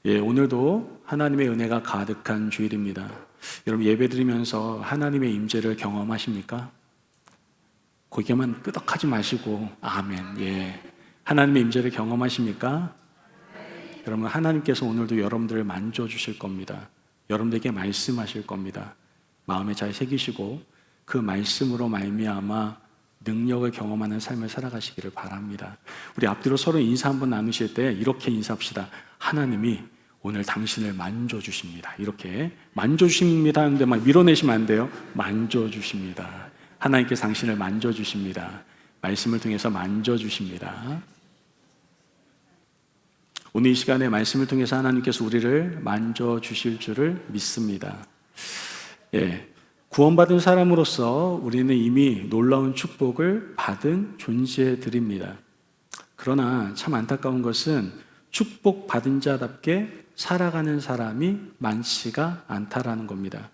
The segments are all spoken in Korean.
오늘도 하나님의 은혜가 가득한 주일입니다. 여러분 예배드리면서 하나님의 임재를 경험하십니까? 고개만 끄덕하지 마시고 아멘. 하나님의 임재를 경험하십니까? 여러분 하나님께서 오늘도 여러분들을 만져주실 겁니다. 여러분들에게 말씀하실 겁니다. 마음에 잘 새기시고 그 말씀으로 말미암아 능력을 경험하는 삶을 살아가시기를 바랍니다. 우리 앞뒤로 서로 인사 한번 나누실 때 이렇게 인사합시다. 하나님이 오늘 당신을 만져주십니다. 이렇게 만져주십니다 하는데 막 밀어내시면 안 돼요. 만져주십니다. 하나님께서 당신을 만져주십니다. 말씀을 통해서 만져주십니다. 오늘 이 시간에 말씀을 통해서 하나님께서 우리를 만져주실 줄을 믿습니다. 구원받은 사람으로서 우리는 이미 놀라운 축복을 받은 존재들입니다. 그러나 참 안타까운 것은 축복받은 자답게 살아가는 사람이 많지가 않다라는 겁니다.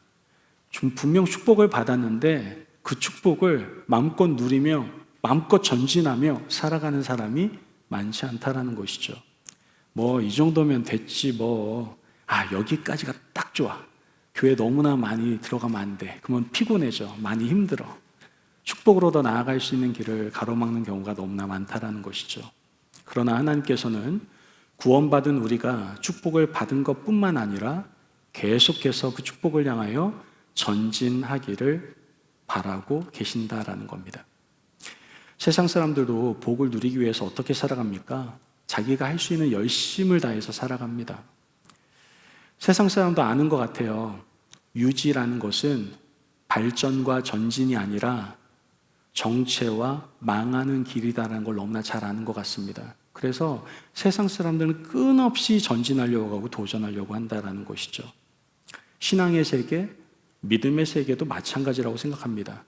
분명 축복을 받았는데 그 축복을 마음껏 누리며 마음껏 전진하며 살아가는 사람이 많지 않다라는 것이죠. 이 정도면 됐지 여기까지가 딱 좋아. 교회 너무나 많이 들어가면 안 돼. 그러면 피곤해져. 많이 힘들어. 축복으로 더 나아갈 수 있는 길을 가로막는 경우가 너무나 많다라는 것이죠. 그러나 하나님께서는 구원받은 우리가 축복을 받은 것뿐만 아니라 계속해서 그 축복을 향하여 전진하기를 바라고 계신다라는 겁니다. 세상 사람들도 복을 누리기 위해서 어떻게 살아갑니까? 자기가 할 수 있는 열심을 다해서 살아갑니다. 세상 사람도 아는 것 같아요. 유지라는 것은 발전과 전진이 아니라 정체와 망하는 길이다라는 걸 너무나 잘 아는 것 같습니다. 그래서 세상 사람들은 끊없이 전진하려고 하고 도전하려고 한다는 것이죠. 신앙의 세계, 믿음의 세계도 마찬가지라고 생각합니다.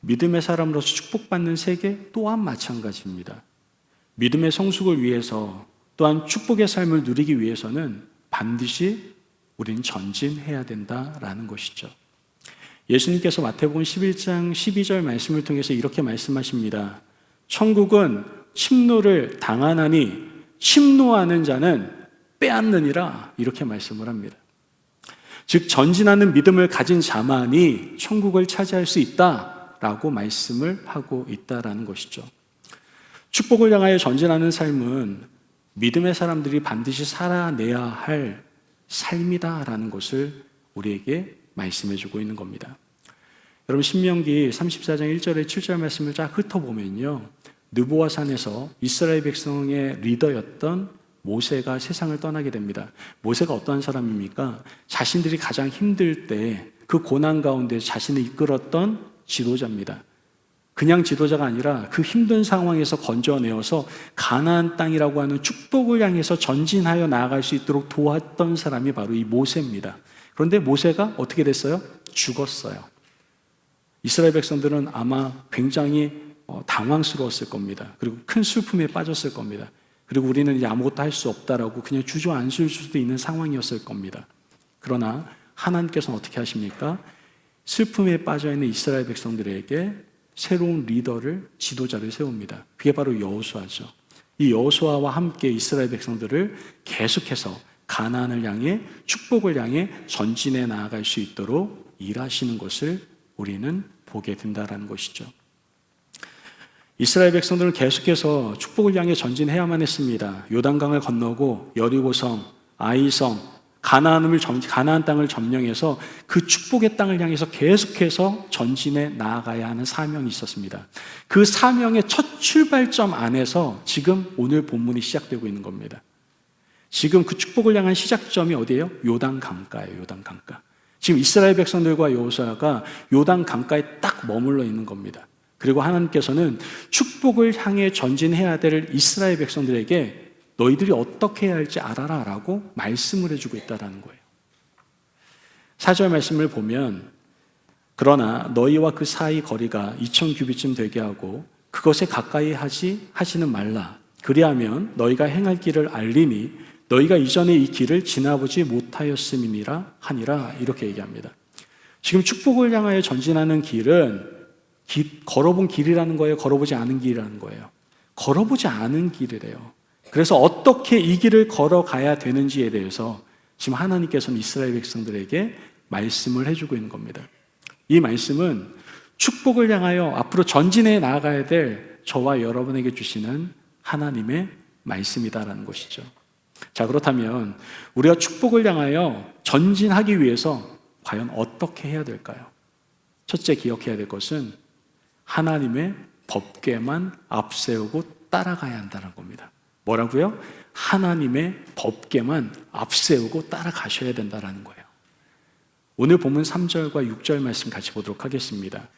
믿음의 사람으로서 축복받는 세계 또한 마찬가지입니다. 믿음의 성숙을 위해서 또한 축복의 삶을 누리기 위해서는 반드시 우리는 전진해야 된다라는 것이죠. 예수님께서 마태복음 11장 12절 말씀을 통해서 이렇게 말씀하십니다. 천국은 침노를 당하나니 침노하는 자는 빼앗느니라 이렇게 말씀을 합니다. 즉 전진하는 믿음을 가진 자만이 천국을 차지할 수 있다라고 말씀을 하고 있다라는 것이죠. 축복을 향하여 전진하는 삶은 믿음의 사람들이 반드시 살아내야 할 삶이다라는 것을 우리에게 말씀해주고 있는 겁니다. 여러분 신명기 34장 1절에 7절 말씀을 쫙 훑어보면요, 느보아 산에서 이스라엘 백성의 리더였던 모세가 세상을 떠나게 됩니다. 모세가 어떠한 사람입니까? 자신들이 가장 힘들 때 그 고난 가운데 자신을 이끌었던 지도자입니다. 그냥 지도자가 아니라 그 힘든 상황에서 건져내어서 가나안 땅이라고 하는 축복을 향해서 전진하여 나아갈 수 있도록 도왔던 사람이 바로 이 모세입니다. 그런데 모세가 어떻게 됐어요? 죽었어요. 이스라엘 백성들은 아마 굉장히 당황스러웠을 겁니다. 그리고 큰 슬픔에 빠졌을 겁니다. 그리고 우리는 이제 아무것도 할 수 없다라고 그냥 주저앉을 수도 있는 상황이었을 겁니다. 그러나 하나님께서는 어떻게 하십니까? 슬픔에 빠져있는 이스라엘 백성들에게 새로운 리더를, 지도자를 세웁니다. 그게 바로 여호수아죠. 이 여호수아와 함께 이스라엘 백성들을 계속해서 가나안을 향해, 축복을 향해 전진해 나아갈 수 있도록 일하시는 것을 우리는 보게 된다는 것이죠. 이스라엘 백성들은 계속해서 축복을 향해 전진해야만 했습니다. 요단강을 건너고 여리고성, 아이성, 가나안 땅을 점령해서 그 축복의 땅을 향해서 계속해서 전진해 나아가야 하는 사명이 있었습니다. 그 사명의 첫 출발점 안에서 지금 오늘 본문이 시작되고 있는 겁니다. 지금 그 축복을 향한 시작점이 어디예요? 요단 강가예요. 요단 강가. 지금 이스라엘 백성들과 여호수아가 요단 강가에 딱 머물러 있는 겁니다. 그리고 하나님께서는 축복을 향해 전진해야 될 이스라엘 백성들에게 너희들이 어떻게 해야 할지 알아라 라고 말씀을 해주고 있다는 거예요. 4절 말씀을 보면 그러나 너희와 그 사이 거리가 2000규빗쯤 되게 하고 그것에 가까이 하지는 말라. 그리하면 너희가 행할 길을 알리니 너희가 이전에 이 길을 지나보지 못하였음이니라 하니라 이렇게 얘기합니다. 지금 축복을 향하여 전진하는 길은 걸어본 길이라는 거예요? 걸어보지 않은 길이라는 거예요? 걸어보지 않은 길이래요. 그래서 어떻게 이 길을 걸어가야 되는지에 대해서 지금 하나님께서는 이스라엘 백성들에게 말씀을 해주고 있는 겁니다. 이 말씀은 축복을 향하여 앞으로 전진해 나아가야 될 저와 여러분에게 주시는 하나님의 말씀이다라는 것이죠. 자, 그렇다면 우리가 축복을 향하여 전진하기 위해서 과연 어떻게 해야 될까요? 첫째 기억해야 될 것은 하나님의 법궤만 앞세우고 따라가야 한다는 겁니다. 뭐라고요? 하나님의 법궤만 앞세우고 따라가셔야 된다는 거예요. 오늘 본문 3절과 6절 말씀 같이 보도록 하겠습니다.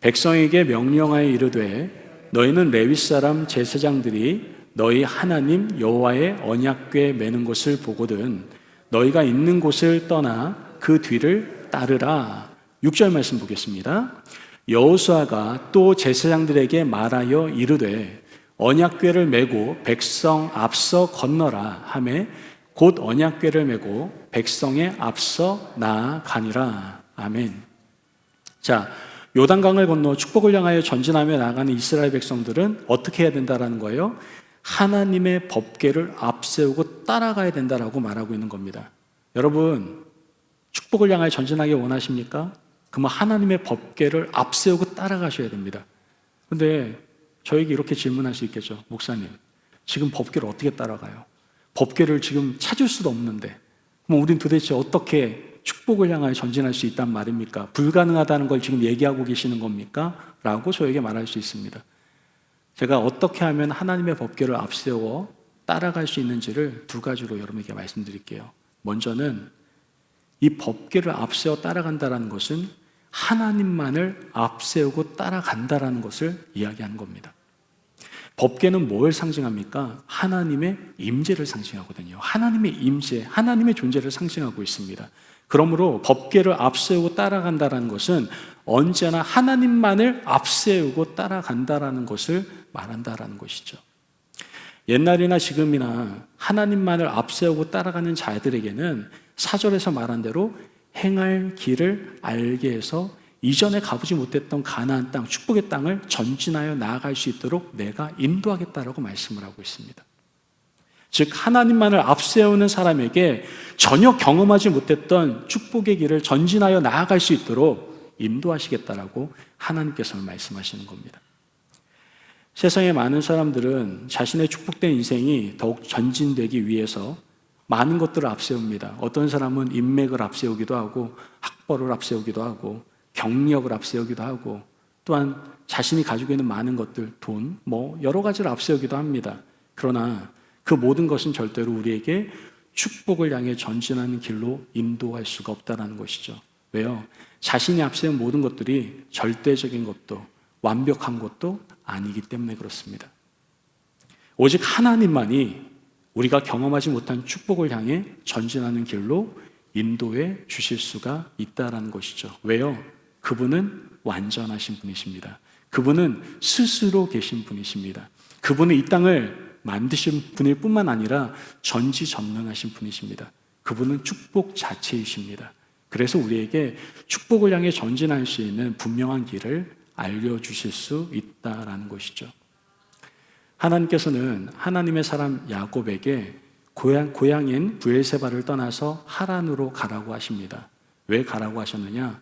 백성에게 명령하여 이르되 너희는 레위 사람 제사장들이 너희 하나님 여호와의 언약궤 매는 것을 보거든 너희가 있는 곳을 떠나 그 뒤를 따르라. 6절 말씀 보겠습니다. 여호수아가 또 제사장들에게 말하여 이르되 언약궤를 메고 백성 앞서 건너라 하매 곧 언약궤를 메고 백성의 앞서 나아가니라. 아멘. 자, 요단강을 건너 축복을 향하여 전진하며 나가는 이스라엘 백성들은 어떻게 해야 된다라는 거예요? 하나님의 법궤를 앞세우고 따라가야 된다라고 말하고 있는 겁니다. 여러분, 축복을 향하여 전진하기 원하십니까? 그러면 하나님의 법궤를 앞세우고 따라가셔야 됩니다. 그런데 저에게 이렇게 질문할 수 있겠죠. 목사님, 지금 법궤를 어떻게 따라가요? 법궤를 지금 찾을 수도 없는데 그럼 우린 도대체 어떻게 축복을 향하여 전진할 수 있단 말입니까? 불가능하다는 걸 지금 얘기하고 계시는 겁니까? 라고 저에게 말할 수 있습니다. 제가 어떻게 하면 하나님의 법궤를 앞세워 따라갈 수 있는지를 두 가지로 여러분에게 말씀드릴게요. 먼저는 이 법궤를 앞세워 따라간다는 것은 하나님만을 앞세우고 따라간다는 것을 이야기하는 겁니다. 법궤는 뭘 상징합니까? 하나님의 임재를 상징하거든요. 하나님의 임재, 하나님의 존재를 상징하고 있습니다. 그러므로 법궤를 앞세우고 따라간다는 것은 언제나 하나님만을 앞세우고 따라간다는 것을 말한다는 것이죠. 옛날이나 지금이나 하나님만을 앞세우고 따라가는 자들에게는 사절에서 말한 대로 행할 길을 알게 해서 이전에 가보지 못했던 가나안 땅, 축복의 땅을 전진하여 나아갈 수 있도록 내가 인도하겠다라고 말씀을 하고 있습니다. 즉 하나님만을 앞세우는 사람에게 전혀 경험하지 못했던 축복의 길을 전진하여 나아갈 수 있도록 인도하시겠다라고 하나님께서는 말씀하시는 겁니다. 세상의 많은 사람들은 자신의 축복된 인생이 더욱 전진되기 위해서 많은 것들을 앞세웁니다. 어떤 사람은 인맥을 앞세우기도 하고 학벌을 앞세우기도 하고 경력을 앞세우기도 하고 또한 자신이 가지고 있는 많은 것들, 돈, 여러 가지를 앞세우기도 합니다. 그러나 그 모든 것은 절대로 우리에게 축복을 향해 전진하는 길로 인도할 수가 없다는 것이죠. 왜요? 자신이 앞세운 모든 것들이 절대적인 것도 완벽한 것도 아니기 때문에 그렇습니다. 오직 하나님만이 우리가 경험하지 못한 축복을 향해 전진하는 길로 인도해 주실 수가 있다는 것이죠. 왜요? 그분은 완전하신 분이십니다. 그분은 스스로 계신 분이십니다. 그분은 이 땅을 만드신 분일 뿐만 아니라 전지전능하신 분이십니다. 그분은 축복 자체이십니다. 그래서 우리에게 축복을 향해 전진할 수 있는 분명한 길을 알려주실 수 있다라는 것이죠. 하나님께서는 하나님의 사람 야곱에게 고향인 브엘세바를 떠나서 하란으로 가라고 하십니다. 왜 가라고 하셨느냐?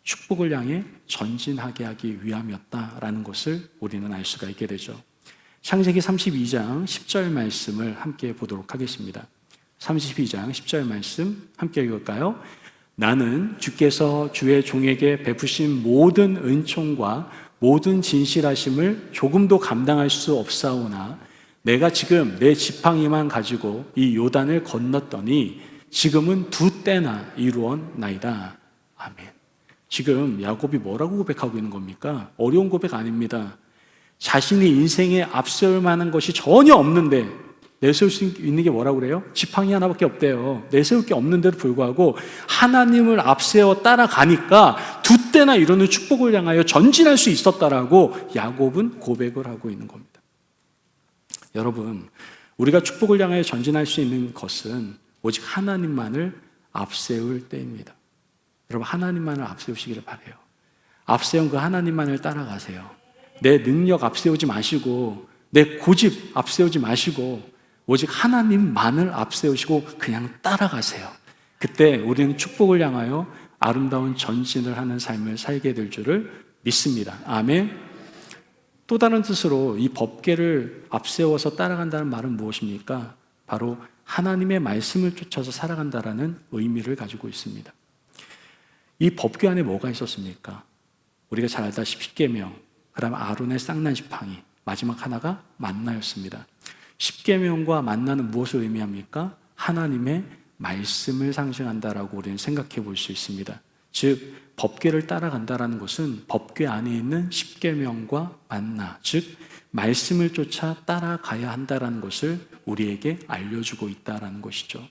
축복을 향해 전진하게 하기 위함이었다라는 것을 우리는 알 수가 있게 되죠. 창세기 32장 10절 말씀을 함께 보도록 하겠습니다. 32장 10절 말씀 함께 읽을까요? 나는 주께서 주의 종에게 베푸신 모든 은총과 모든 진실하심을 조금도 감당할 수 없사오나 내가 지금 내 지팡이만 가지고 이 요단을 건넜더니 지금은 두 때나 이루었나이다. 아멘. 지금 야곱이 뭐라고 고백하고 있는 겁니까? 어려운 고백 아닙니다. 자신이 인생에 앞세울 만한 것이 전혀 없는데 내세울 수 있는 게 뭐라고 그래요? 지팡이 하나밖에 없대요. 내세울 게 없는데도 불구하고 하나님을 앞세워 따라가니까 두 때나 이루는 축복을 향하여 전진할 수 있었다라고 야곱은 고백을 하고 있는 겁니다. 여러분, 우리가 축복을 향하여 전진할 수 있는 것은 오직 하나님만을 앞세울 때입니다. 여러분, 하나님만을 앞세우시기를 바라요. 앞세운 그 하나님만을 따라가세요. 내 능력 앞세우지 마시고 내 고집 앞세우지 마시고 오직 하나님만을 앞세우시고 그냥 따라가세요. 그때 우리는 축복을 향하여 아름다운 전진을 하는 삶을 살게 될 줄을 믿습니다. 아멘. 또 다른 뜻으로 이 법궤를 앞세워서 따라간다는 말은 무엇입니까? 바로 하나님의 말씀을 쫓아서 살아간다라는 의미를 가지고 있습니다. 이 법궤 안에 뭐가 있었습니까? 우리가 잘 알다시피 십계명, 그 다음에 아론의 쌍난 지팡이, 마지막 하나가 만나였습니다. 십계명과 만나는 무엇을 의미합니까? 하나님의 말씀을 상징한다라고 우리는 생각해 볼 수 있습니다. 즉 법궤를 따라간다라는 것은 법궤 안에 있는 십계명과 만나, 즉 말씀을 쫓아 따라가야 한다라는 것을 우리에게 알려주고 있다라는 것이죠.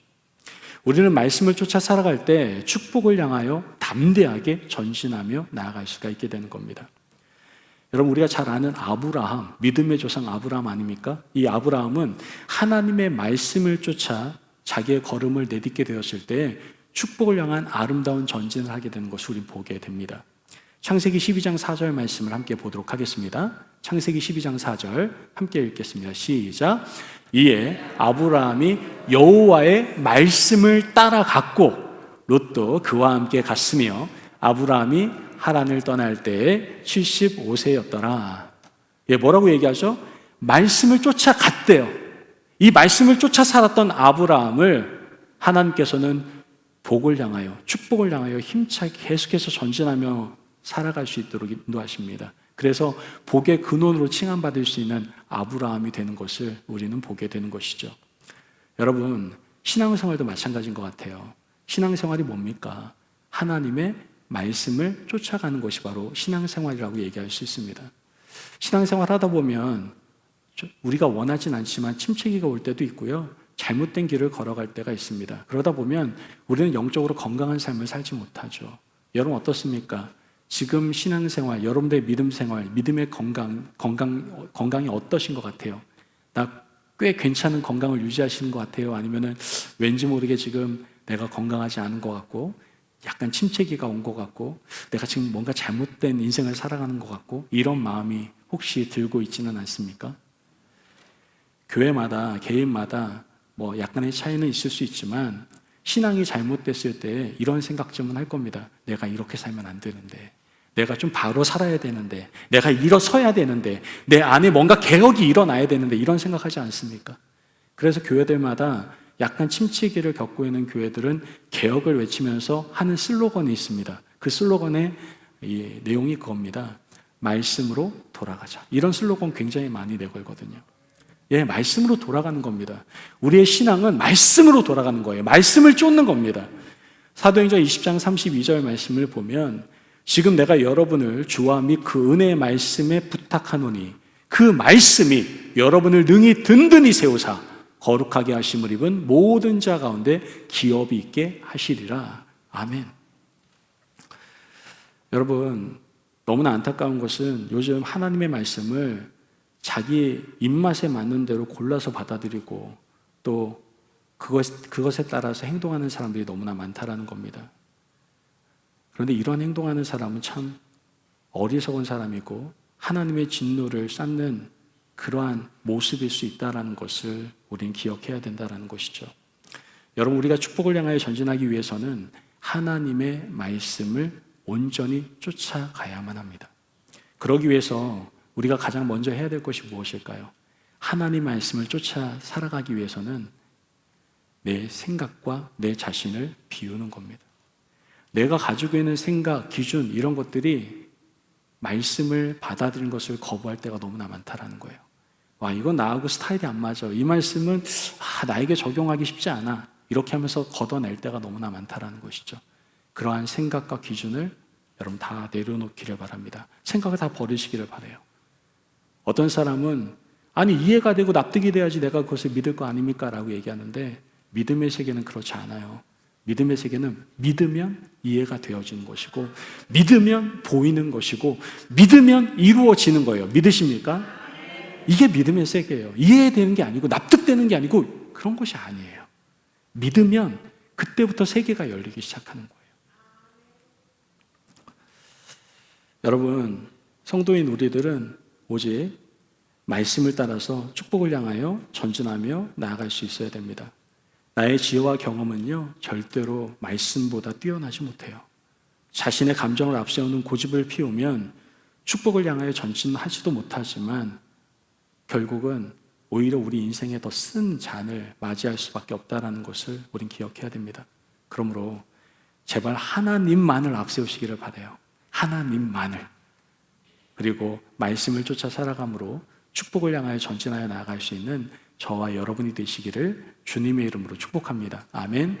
우리는 말씀을 쫓아 살아갈 때 축복을 향하여 담대하게 전진하며 나아갈 수가 있게 되는 겁니다. 여러분, 우리가 잘 아는 아브라함, 믿음의 조상 아브라함 아닙니까? 이 아브라함은 하나님의 말씀을 쫓아 자기의 걸음을 내딛게 되었을 때 축복을 향한 아름다운 전진을 하게 되는 것을 우리는 보게 됩니다. 창세기 12장 4절 말씀을 함께 보도록 하겠습니다. 창세기 12장 4절 함께 읽겠습니다. 시작. 이에 아브라함이 여호와의 말씀을 따라갔고 롯도 그와 함께 갔으며 아브라함이 하란을 떠날 때에 75세였더라. 뭐라고 얘기하죠? 말씀을 쫓아갔대요. 이 말씀을 쫓아 살았던 아브라함을 하나님께서는 복을 향하여, 축복을 향하여 힘차게 계속해서 전진하며 살아갈 수 있도록 인도하십니다. 그래서 복의 근원으로 칭함받을 수 있는 아브라함이 되는 것을 우리는 보게 되는 것이죠. 여러분, 신앙생활도 마찬가지인 것 같아요. 신앙생활이 뭡니까? 하나님의 말씀을 쫓아가는 것이 바로 신앙생활이라고 얘기할 수 있습니다. 신앙생활 하다 보면 우리가 원하진 않지만 침체기가 올 때도 있고요. 잘못된 길을 걸어갈 때가 있습니다. 그러다 보면 우리는 영적으로 건강한 삶을 살지 못하죠. 여러분 어떻습니까? 지금 신앙생활, 여러분들의 믿음 생활, 믿음의 건강이 어떠신 것 같아요? 나 꽤 괜찮은 건강을 유지하시는 것 같아요? 아니면은 왠지 모르게 지금 내가 건강하지 않은 것 같고 약간 침체기가 온 것 같고 내가 지금 뭔가 잘못된 인생을 살아가는 것 같고 이런 마음이 혹시 들고 있지는 않습니까? 교회마다, 개인마다 뭐 약간의 차이는 있을 수 있지만 신앙이 잘못됐을 때 이런 생각쯤은 할 겁니다. 내가 이렇게 살면 안 되는데, 내가 좀 바로 살아야 되는데, 내가 일어서야 되는데, 내 안에 뭔가 개혁이 일어나야 되는데 이런 생각하지 않습니까? 그래서 교회들마다 약간 침체기를 겪고 있는 교회들은 개혁을 외치면서 하는 슬로건이 있습니다. 그 슬로건의 내용이 그겁니다. 말씀으로 돌아가자. 이런 슬로건 굉장히 많이 내걸거든요. 말씀으로 돌아가는 겁니다. 우리의 신앙은 말씀으로 돌아가는 거예요. 말씀을 쫓는 겁니다. 사도행전 20장 32절 말씀을 보면 지금 내가 여러분을 주와 및 그 은혜의 말씀에 부탁하노니 그 말씀이 여러분을 능히 든든히 세우사 거룩하게 하심을 입은 모든 자 가운데 기업이 있게 하시리라. 아멘. 여러분, 너무나 안타까운 것은 요즘 하나님의 말씀을 자기 입맛에 맞는 대로 골라서 받아들이고 또 그것에 따라서 행동하는 사람들이 너무나 많다라는 겁니다. 그런데 이런 행동하는 사람은 참 어리석은 사람이고 하나님의 진노를 쌓는 그러한 모습일 수 있다는 것을 우리는 기억해야 된다는 것이죠. 여러분, 우리가 축복을 향하여 전진하기 위해서는 하나님의 말씀을 온전히 쫓아가야만 합니다. 그러기 위해서 우리가 가장 먼저 해야 될 것이 무엇일까요? 하나님 말씀을 쫓아 살아가기 위해서는 내 생각과 내 자신을 비우는 겁니다. 내가 가지고 있는 생각, 기준 이런 것들이 말씀을 받아들이는 것을 거부할 때가 너무나 많다라는 거예요. 와, 이건 나하고 스타일이 안 맞아. 이 말씀은 나에게 적용하기 쉽지 않아. 이렇게 하면서 걷어낼 때가 너무나 많다라는 것이죠. 그러한 생각과 기준을 여러분 다 내려놓기를 바랍니다. 생각을 다 버리시기를 바라요. 어떤 사람은 아니 이해가 되고 납득이 돼야지 내가 그것을 믿을 거 아닙니까? 라고 얘기하는데 믿음의 세계는 그렇지 않아요. 믿음의 세계는 믿으면 이해가 되어지는 것이고 믿으면 보이는 것이고 믿으면 이루어지는 거예요. 믿으십니까? 이게 믿음의 세계예요. 이해되는 게 아니고 납득되는 게 아니고 그런 것이 아니에요. 믿으면 그때부터 세계가 열리기 시작하는 거예요. 여러분, 성도인 우리들은 오직 말씀을 따라서 축복을 향하여 전진하며 나아갈 수 있어야 됩니다. 나의 지혜와 경험은요, 절대로 말씀보다 뛰어나지 못해요. 자신의 감정을 앞세우는 고집을 피우면 축복을 향하여 전진하지도 못하지만 결국은 오히려 우리 인생에 더 쓴 잔을 맞이할 수밖에 없다는 것을 우린 기억해야 됩니다. 그러므로 제발 하나님만을 앞세우시기를 바라요. 하나님만을. 그리고 말씀을 쫓아 살아감으로 축복을 향하여 전진하여 나아갈 수 있는 저와 여러분이 되시기를 주님의 이름으로 축복합니다. 아멘.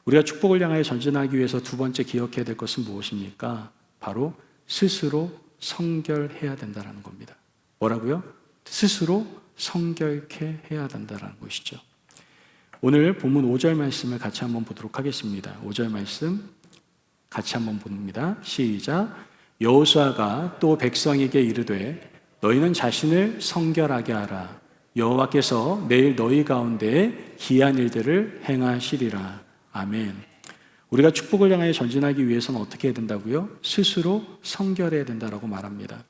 우리가 축복을 향하여 전진하기 위해서 두 번째 기억해야 될 것은 무엇입니까? 바로 스스로 성결해야 된다는 겁니다. 뭐라고요? 스스로 성결케 해야 된다는 것이죠. 오늘 본문 5절 말씀을 같이 한번 보도록 하겠습니다. 5절 말씀 같이 한번 봅니다. 시작. 여호수아가 또 백성에게 이르되 너희는 자신을 성결하게 하라. 여호와께서 내일 너희 가운데 기이한 일들을 행하시리라. 아멘. 우리가 축복을 향하여 전진하기 위해서는 어떻게 해야 된다고요? 스스로 성결해야 된다라고 말합니다.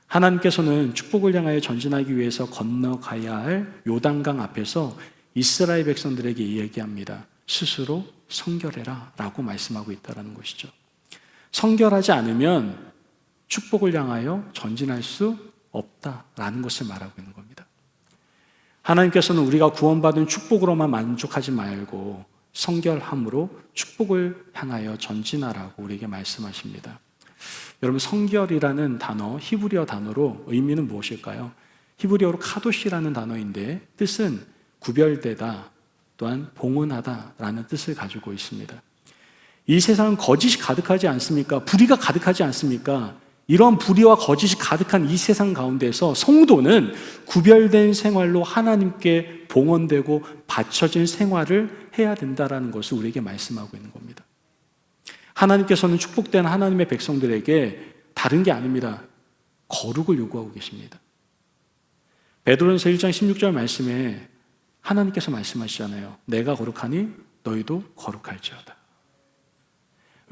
하나님께서는 축복을 향하여 전진하기 위해서 건너가야 할 요단강 앞에서 이스라엘 백성들에게 이야기합니다. 스스로 성결해라 라고 말씀하고 있다는 것이죠. 성결하지 않으면 축복을 향하여 전진할 수 없다라는 것을 말하고 있는 겁니다. 하나님께서는 우리가 구원받은 축복으로만 만족하지 말고 성결함으로 축복을 향하여 전진하라고 우리에게 말씀하십니다. 여러분, 성결이라는 단어, 히브리어 단어로 의미는 무엇일까요? 히브리어로 카도시라는 단어인데 뜻은 구별되다, 또한 봉헌하다라는 뜻을 가지고 있습니다. 이 세상은 거짓이 가득하지 않습니까? 불의가 가득하지 않습니까? 이런 불의와 거짓이 가득한 이 세상 가운데서 성도는 구별된 생활로 하나님께 봉헌되고 바쳐진 생활을 해야 된다는 것을 우리에게 말씀하고 있는 겁니다. 하나님께서는 축복된 하나님의 백성들에게 다른 게 아닙니다. 거룩을 요구하고 계십니다. 베드로전서 1장 16절 말씀에 하나님께서 말씀하시잖아요. 내가 거룩하니 너희도 거룩할지어다.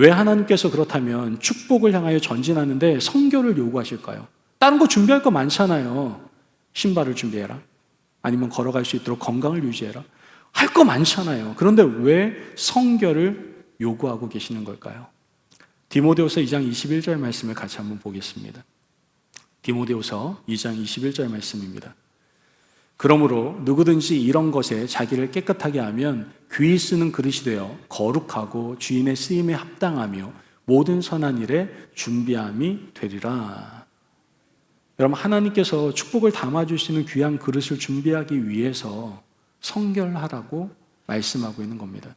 왜 하나님께서 그렇다면 축복을 향하여 전진하는데 성결을 요구하실까요? 다른 거 준비할 거 많잖아요. 신발을 준비해라. 아니면 걸어갈 수 있도록 건강을 유지해라. 할 거 많잖아요. 그런데 왜 성결을 요구하고 계시는 걸까요? 디모데후서 2장 21절 말씀을 같이 한번 보겠습니다. 디모데후서 2장 21절 말씀입니다. 그러므로 누구든지 이런 것에 자기를 깨끗하게 하면 귀히 쓰는 그릇이 되어 거룩하고 주인의 쓰임에 합당하며 모든 선한 일에 준비함이 되리라. 여러분, 하나님께서 축복을 담아주시는 귀한 그릇을 준비하기 위해서 성결하라고 말씀하고 있는 겁니다.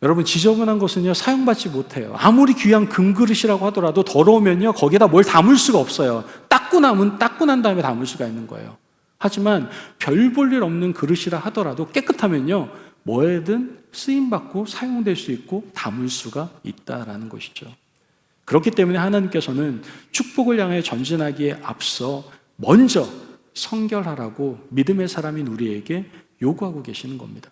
여러분, 지저분한 것은요 사용받지 못해요. 아무리 귀한 금그릇이라고 하더라도 더러우면요 거기에다 뭘 담을 수가 없어요. 닦고 난 다음에 담을 수가 있는 거예요. 하지만 별 볼 일 없는 그릇이라 하더라도 깨끗하면요 뭐에든 쓰임받고 사용될 수 있고 담을 수가 있다라는 것이죠. 그렇기 때문에 하나님께서는 축복을 향해 전진하기에 앞서 먼저 성결하라고 믿음의 사람인 우리에게 요구하고 계시는 겁니다.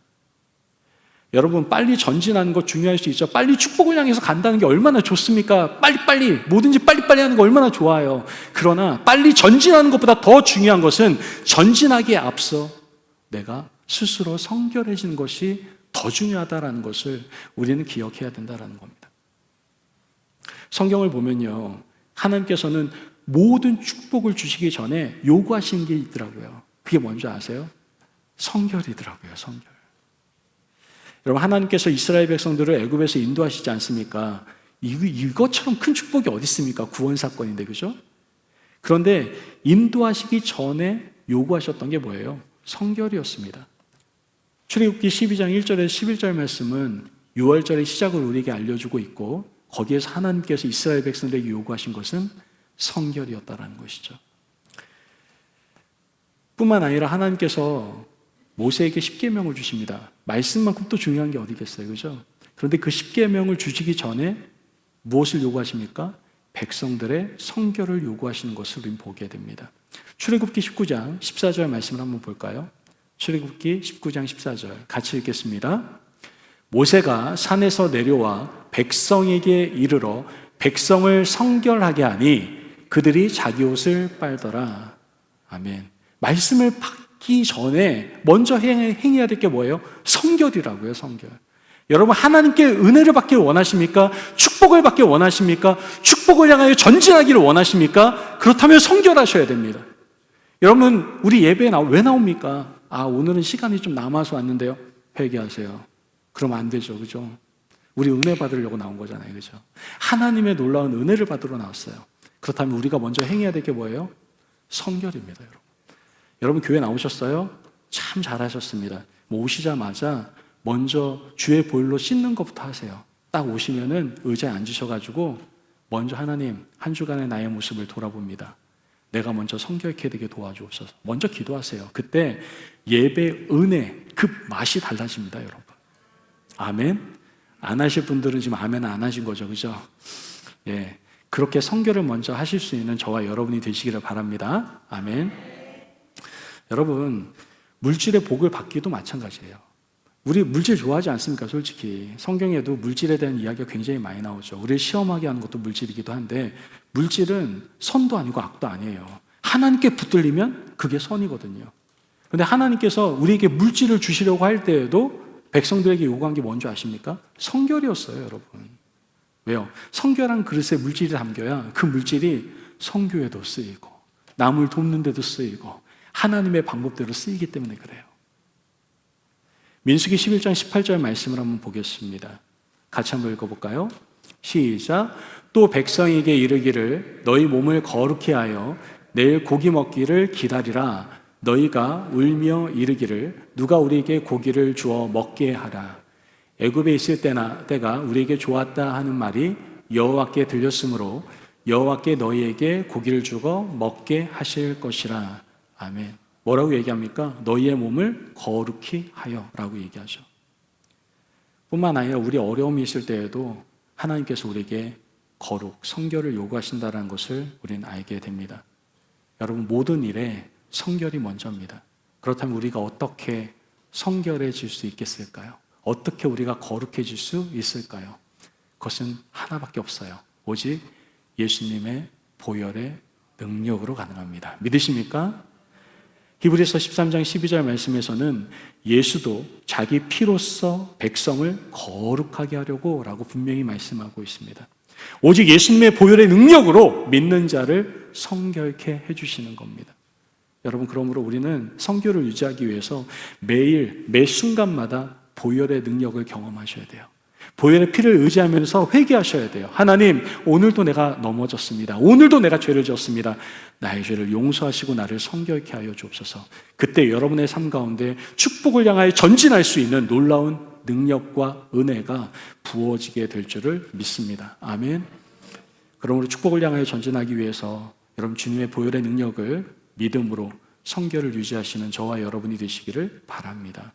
여러분, 빨리 전진하는 거 중요할 수 있죠. 빨리 축복을 향해서 간다는 게 얼마나 좋습니까? 빨리빨리, 뭐든지 빨리빨리 하는 거 얼마나 좋아요. 그러나 빨리 전진하는 것보다 더 중요한 것은 전진하기에 앞서 내가 스스로 성결해지는 것이 더 중요하다는 것을 우리는 기억해야 된다는 겁니다. 성경을 보면요, 하나님께서는 모든 축복을 주시기 전에 요구하시는 게 있더라고요. 그게 뭔지 아세요? 성결이더라고요, 성결. 여러분, 하나님께서 이스라엘 백성들을 애굽에서 인도하시지 않습니까? 이것처럼 큰 축복이 어디 있습니까? 구원 사건인데, 그죠? 그런데 인도하시기 전에 요구하셨던 게 뭐예요? 성결이었습니다. 출애굽기 12장 1절에서 11절 말씀은 6월절의 시작을 우리에게 알려주고 있고 거기에서 하나님께서 이스라엘 백성들에게 요구하신 것은 성결이었다는 것이죠. 뿐만 아니라 하나님께서 모세에게 십계명을 주십니다. 말씀만큼 또 중요한 게 어디겠어요, 그죠? 그런데 그 십계명을 주시기 전에 무엇을 요구하십니까? 백성들의 성결을 요구하시는 것을 우리는 보게 됩니다. 출애굽기 19장 14절 말씀을 한번 볼까요? 출애굽기 19장 14절 같이 읽겠습니다. 모세가 산에서 내려와 백성에게 이르러 백성을 성결하게 하니 그들이 자기 옷을 빨더라. 아멘. 말씀을 받기 전에 먼저 행해야 될 게 뭐예요? 성결이라고요, 성결. 여러분, 하나님께 은혜를 받길 원하십니까? 축복을 받길 원하십니까? 축복을 향하여 전진하기를 원하십니까? 그렇다면 성결하셔야 됩니다. 여러분, 우리 예배에 왜 나옵니까? 오늘은 시간이 좀 남아서 왔는데요. 회개하세요. 그러면 안 되죠, 그죠? 우리 은혜 받으려고 나온 거잖아요, 그죠? 하나님의 놀라운 은혜를 받으러 나왔어요. 그렇다면 우리가 먼저 행해야 될 게 뭐예요? 성결입니다, 여러분. 여러분, 교회 나오셨어요? 참 잘하셨습니다. 오시자마자 먼저 주의 보혈로 씻는 것부터 하세요. 딱 오시면은 의자에 앉으셔가지고 먼저 하나님, 한 주간의 나의 모습을 돌아봅니다. 내가 먼저 성결케 되게 도와주옵소서. 먼저 기도하세요. 그때 예배 은혜 그 맛이 달라집니다, 여러분. 아멘. 안 하실 분들은 지금 아멘 안 하신 거죠, 그죠? 예, 그렇게 성결을 먼저 하실 수 있는 저와 여러분이 되시기를 바랍니다. 아멘. 여러분, 물질의 복을 받기도 마찬가지예요. 우리 물질 좋아하지 않습니까? 솔직히 성경에도 물질에 대한 이야기가 굉장히 많이 나오죠. 우리를 시험하게 하는 것도 물질이기도 한데, 물질은 선도 아니고 악도 아니에요. 하나님께 붙들리면 그게 선이거든요. 그런데 하나님께서 우리에게 물질을 주시려고 할 때에도 백성들에게 요구한 게 뭔지 아십니까? 성결이었어요, 여러분. 왜요? 성결한 그릇에 물질이 담겨야 그 물질이 선교에도 쓰이고 남을 돕는 데도 쓰이고 하나님의 방법대로 쓰이기 때문에 그래요. 민수기 11장 18절 말씀을 한번 보겠습니다. 같이 한번 읽어볼까요? 시작. 또 백성에게 이르기를 너희 몸을 거룩히 하여 내일 고기 먹기를 기다리라. 너희가 울며 이르기를 누가 우리에게 고기를 주어 먹게 하라. 애굽에 있을 때가 우리에게 좋았다 하는 말이 여호와께 들렸으므로 여호와께 너희에게 고기를 주어 먹게 하실 것이라. 아멘. 뭐라고 얘기합니까? 너희의 몸을 거룩히 하여 라고 얘기하죠. 뿐만 아니라 우리 어려움이 있을 때에도 하나님께서 우리에게 거룩, 성결을 요구하신다는 것을 우리는 알게 됩니다. 여러분, 모든 일에 성결이 먼저입니다. 그렇다면 우리가 어떻게 성결해질 수 있겠을까요? 어떻게 우리가 거룩해질 수 있을까요? 그것은 하나밖에 없어요. 오직 예수님의 보혈의 능력으로 가능합니다. 믿으십니까? 히브리서 13장 12절 말씀에서는 예수도 자기 피로써 백성을 거룩하게 하려고 라고 분명히 말씀하고 있습니다. 오직 예수님의 보혈의 능력으로 믿는 자를 성결케 해주시는 겁니다. 여러분, 그러므로 우리는 성결을 유지하기 위해서 매일 매 순간마다 보혈의 능력을 경험하셔야 돼요. 보혈의 피를 의지하면서 회개하셔야 돼요. 하나님, 오늘도 내가 넘어졌습니다. 오늘도 내가 죄를 지었습니다. 나의 죄를 용서하시고 나를 성결케 하여 주옵소서. 그때 여러분의 삶 가운데 축복을 향하여 전진할 수 있는 놀라운 능력과 은혜가 부어지게 될 줄을 믿습니다. 아멘. 그러므로 축복을 향하여 전진하기 위해서 여러분 주님의 보혈의 능력을 믿음으로 성결을 유지하시는 저와 여러분이 되시기를 바랍니다.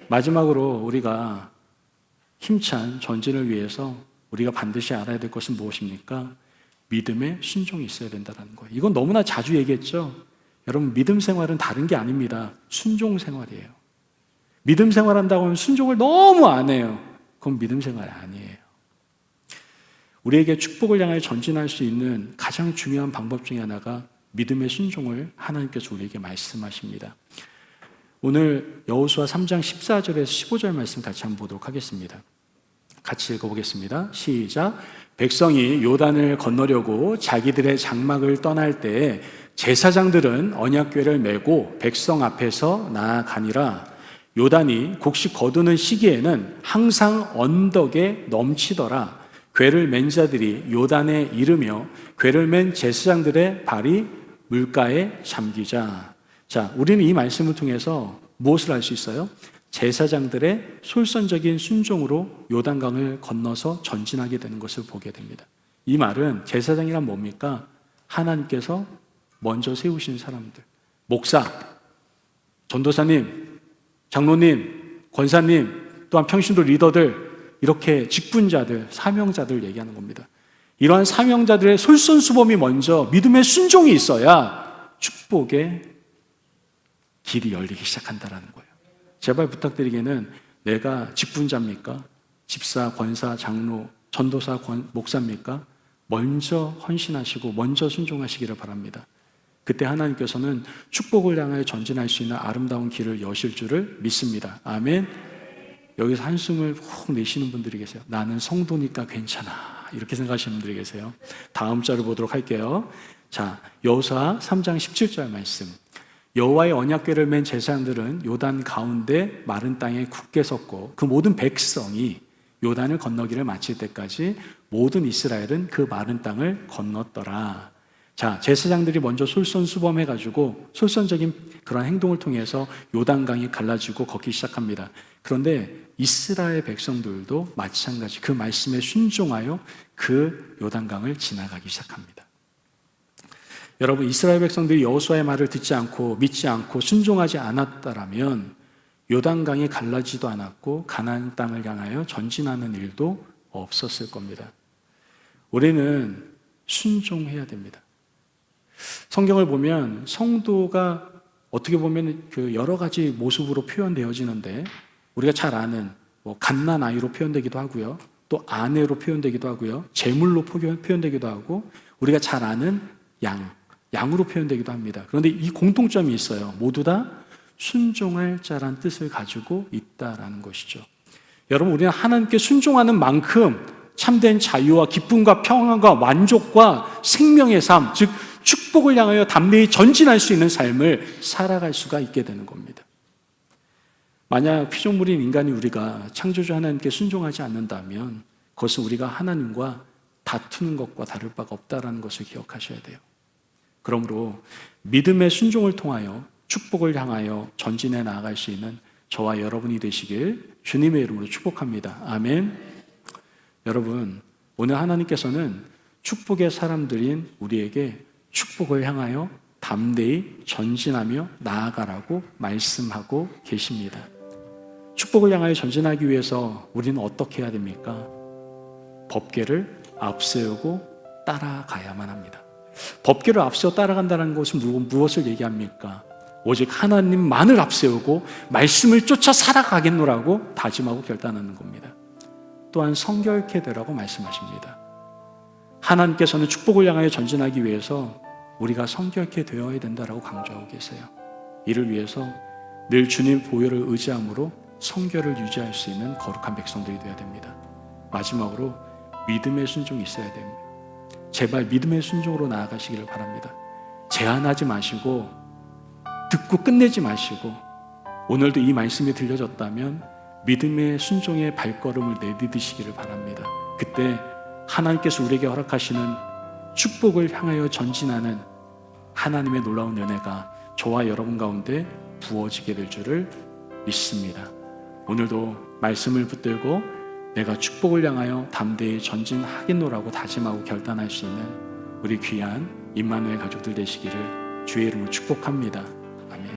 마지막으로 우리가 힘찬 전진을 위해서 우리가 반드시 알아야 될 것은 무엇입니까? 믿음의 순종이 있어야 된다는 거예요. 이건 너무나 자주 얘기했죠. 여러분, 믿음 생활은 다른 게 아닙니다. 순종 생활이에요. 믿음 생활한다고 하면 순종을 너무 안 해요. 그건 믿음 생활이 아니에요. 우리에게 축복을 향해 전진할 수 있는 가장 중요한 방법 중에 하나가 믿음의 순종을 하나님께서 우리에게 말씀하십니다. 오늘 여호수아 3장 14절에서 15절 말씀 같이 한번 보도록 하겠습니다. 같이 읽어보겠습니다. 시작. 백성이 요단을 건너려고 자기들의 장막을 떠날 때 제사장들은 언약궤를 메고 백성 앞에서 나아가니라. 요단이 곡식 거두는 시기에는 항상 언덕에 넘치더라. 궤를 맨 자들이 요단에 이르며 궤를 맨 제사장들의 발이 물가에 잠기자. 자, 우리는 이 말씀을 통해서 무엇을 알 수 있어요? 제사장들의 솔선적인 순종으로 요단강을 건너서 전진하게 되는 것을 보게 됩니다. 이 말은 제사장이란 뭡니까? 하나님께서 먼저 세우신 사람들, 목사, 전도사님, 장로님, 권사님, 또한 평신도 리더들, 이렇게 직분자들, 사명자들 얘기하는 겁니다. 이러한 사명자들의 솔선수범이 먼저 믿음의 순종이 있어야 축복의 길이 열리기 시작한다는 거예요. 제발 부탁드리기는 내가 직분자입니까? 집사, 권사, 장로, 전도사, 목사입니까? 먼저 헌신하시고 먼저 순종하시기를 바랍니다. 그때 하나님께서는 축복을 향하여 전진할 수 있는 아름다운 길을 여실 줄을 믿습니다. 아멘. 여기서 한숨을 훅 내쉬는 분들이 계세요. 나는 성도니까 괜찮아, 이렇게 생각하시는 분들이 계세요. 다음 절을 보도록 할게요. 자, 여호수아 3장 17절 말씀. 여호와의 언약궤를 맨 제사장들은 요단 가운데 마른 땅에 굳게 섰고 그 모든 백성이 요단을 건너기를 마칠 때까지 모든 이스라엘은 그 마른 땅을 건넜더라. 자, 제사장들이 먼저 솔선수범해가지고 솔선적인 그런 행동을 통해서 요단강이 갈라지고 걷기 시작합니다. 그런데 이스라엘 백성들도 마찬가지 그 말씀에 순종하여 그 요단강을 지나가기 시작합니다. 여러분, 이스라엘 백성들이 여호수아의 말을 듣지 않고 믿지 않고 순종하지 않았다라면 요단강이 갈라지도 않았고 가나안 땅을 향하여 전진하는 일도 없었을 겁니다. 우리는 순종해야 됩니다. 성경을 보면 성도가 어떻게 보면 그 여러 가지 모습으로 표현되어지는데 우리가 잘 아는 갓난 아이로 표현되기도 하고요, 또 아내로 표현되기도 하고요, 제물로 표현되기도 하고, 우리가 잘 아는 양으로 표현되기도 합니다. 그런데 이 공통점이 있어요. 모두 다 순종할 자란 뜻을 가지고 있다라는 것이죠. 여러분, 우리는 하나님께 순종하는 만큼 참된 자유와 기쁨과 평안과 만족과 생명의 삶, 즉 축복을 향하여 담대히 전진할 수 있는 삶을 살아갈 수가 있게 되는 겁니다. 만약 피조물인 인간이 우리가 창조주 하나님께 순종하지 않는다면 그것은 우리가 하나님과 다투는 것과 다를 바가 없다라는 것을 기억하셔야 돼요. 그러므로 믿음의 순종을 통하여 축복을 향하여 전진해 나아갈 수 있는 저와 여러분이 되시길 주님의 이름으로 축복합니다. 아멘. 여러분, 오늘 하나님께서는 축복의 사람들인 우리에게 축복을 향하여 담대히 전진하며 나아가라고 말씀하고 계십니다. 축복을 향하여 전진하기 위해서 우리는 어떻게 해야 됩니까? 법궤를 앞세우고 따라가야만 합니다. 법궤를 앞세워 따라간다는 것은 무엇을 얘기합니까? 오직 하나님만을 앞세우고 말씀을 쫓아 살아가겠노라고 다짐하고 결단하는 겁니다. 또한 성결케 되라고 말씀하십니다. 하나님께서는 축복을 향하여 전진하기 위해서 우리가 성결케 되어야 된다라고 강조하고 계세요. 이를 위해서 늘 주님 보혈을 의지함으로 성결을 유지할 수 있는 거룩한 백성들이 되어야 됩니다. 마지막으로 믿음의 순종이 있어야 됩니다. 제발 믿음의 순종으로 나아가시기를 바랍니다. 제한하지 마시고 듣고 끝내지 마시고 오늘도 이 말씀이 들려졌다면 믿음의 순종의 발걸음을 내디디시기를 바랍니다. 그때 하나님께서 우리에게 허락하시는 축복을 향하여 전진하는 하나님의 놀라운 은혜가 저와 여러분 가운데 부어지게 될 줄을 믿습니다. 오늘도 말씀을 붙들고 내가 축복을 향하여 담대히 전진하겠노라고 다짐하고 결단할 수 있는 우리 귀한 임마누엘 가족들 되시기를 주의 이름으로 축복합니다.